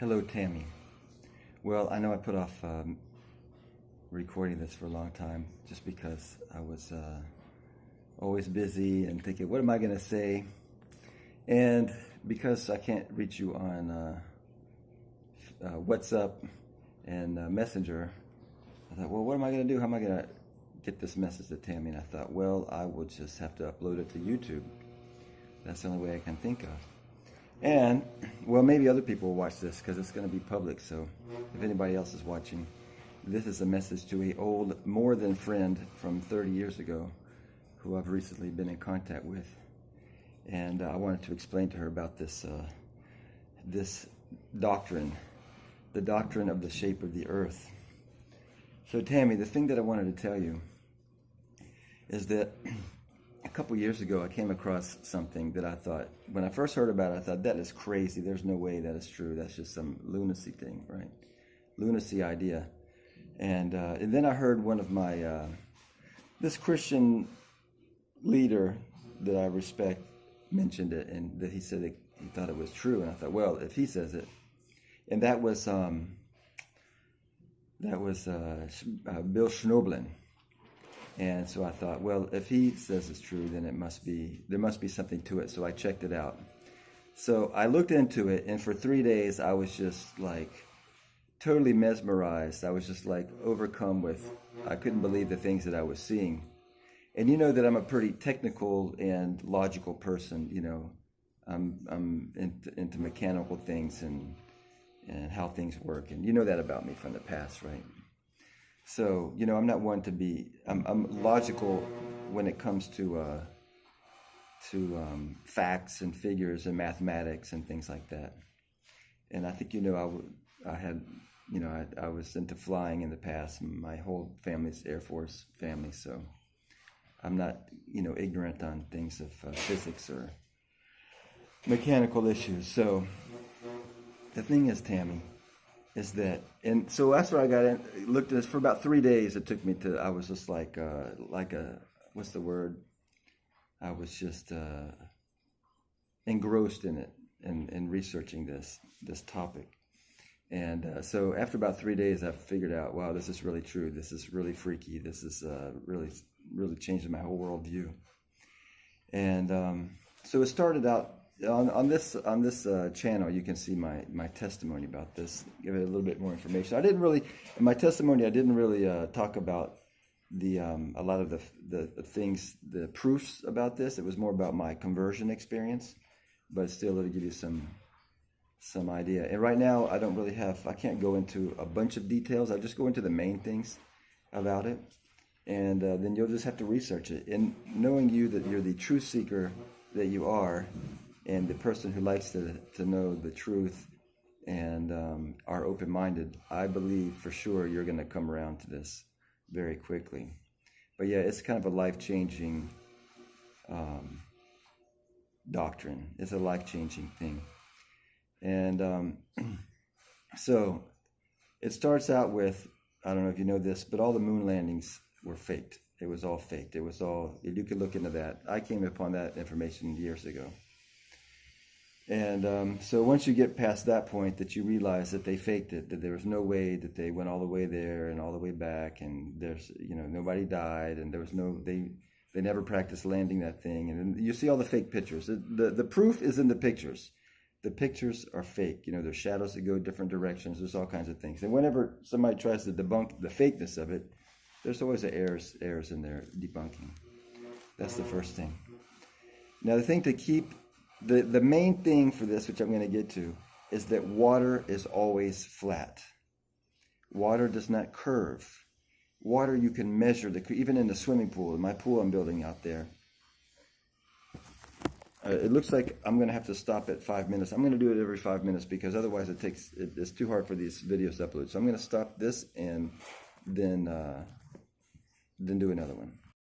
Hello, Tammy. Well, I know I put off recording this for a long time just because I was always busy and thinking, what am I going to say? And because I can't reach you on WhatsApp and Messenger, I thought, well, what am I going to do? How am I going to get this message to Tammy? And I thought, well, I will just have to upload it to YouTube. That's the only way I can think of. And, well, maybe other people will watch this because it's going to be public. So if anybody else is watching, this is a message to an old, more than friend from 30 years ago who I've recently been in contact with. And I wanted to explain to her about this, this doctrine, the doctrine of the shape of the earth. So, Tammy, the thing that I wanted to tell you is that a couple years ago, I came across something that I thought, when I first heard about it, I thought, that is crazy. There's no way that is true. That's just some lunacy thing, right? Lunacy idea. And then I heard one of my, this Christian leader that I respect mentioned it, and that he said that he thought it was true. And I thought, well, if he says it, and that was Bill Schnoebelen. And so I thought, well, if he says it's true, then there must be something to it. So I checked it out. So I looked into it, and for 3 days, I was just like totally mesmerized. I was just like overcome with, I couldn't believe the things that I was seeing. And you know that I'm a pretty technical and logical person. You know, I'm into mechanical things and how things work. And you know that about me from the past, right? So, you know, I'm not one to be, I'm logical when it comes to facts and figures and mathematics and things like that. And I think, you know, I had, you know, I was into flying in the past. My whole family's Air Force family. So I'm not, you know, ignorant on things of physics or mechanical issues. So the thing is, Tammy, is that, and so after I got in, looked at this for about 3 days, it took me to, I was just like what's the word? I was just engrossed in it and researching this topic. And so after about 3 days, I figured out, wow, this is really true. This is really freaky. This is really changing my whole worldview. And so it started out, on this channel, you can see my testimony about this. Give it a little bit more information. I didn't really, in my testimony, I didn't really talk about a lot of the things, the proofs about this. It was more about my conversion experience, but still it'll give you some idea. And right now, I don't really have, I can't go into a bunch of details. I just go into the main things about it, and then you'll just have to research it. And knowing you that you're the truth seeker that you are, and the person who likes to know the truth and are open-minded, I believe for sure you're going to come around to this very quickly. But yeah, it's kind of a life-changing doctrine. It's a life-changing thing. And so it starts out with, I don't know if you know this, but all the moon landings were faked. It was all faked. It was all, you could look into that. I came upon that information years ago. And so once you get past that point, that you realize that they faked it, that there was no way that they went all the way there and all the way back, and there's, you know, nobody died, and there was no, they never practiced landing that thing. And then you see all the fake pictures. The proof is in the pictures. The pictures are fake. You know, there's shadows that go different directions. There's all kinds of things. And whenever somebody tries to debunk the fakeness of it, there's always errors in there debunking. That's the first thing. Now, the thing to keep, the main thing for this, which I'm going to get to, is that water is always flat. Water does not curve. Water, you can measure, even in the swimming pool, in my pool I'm building out there. It looks like I'm going to have to stop at 5 minutes. I'm going to do it every 5 minutes because otherwise it's too hard for these videos to upload. So I'm going to stop this and then do another one.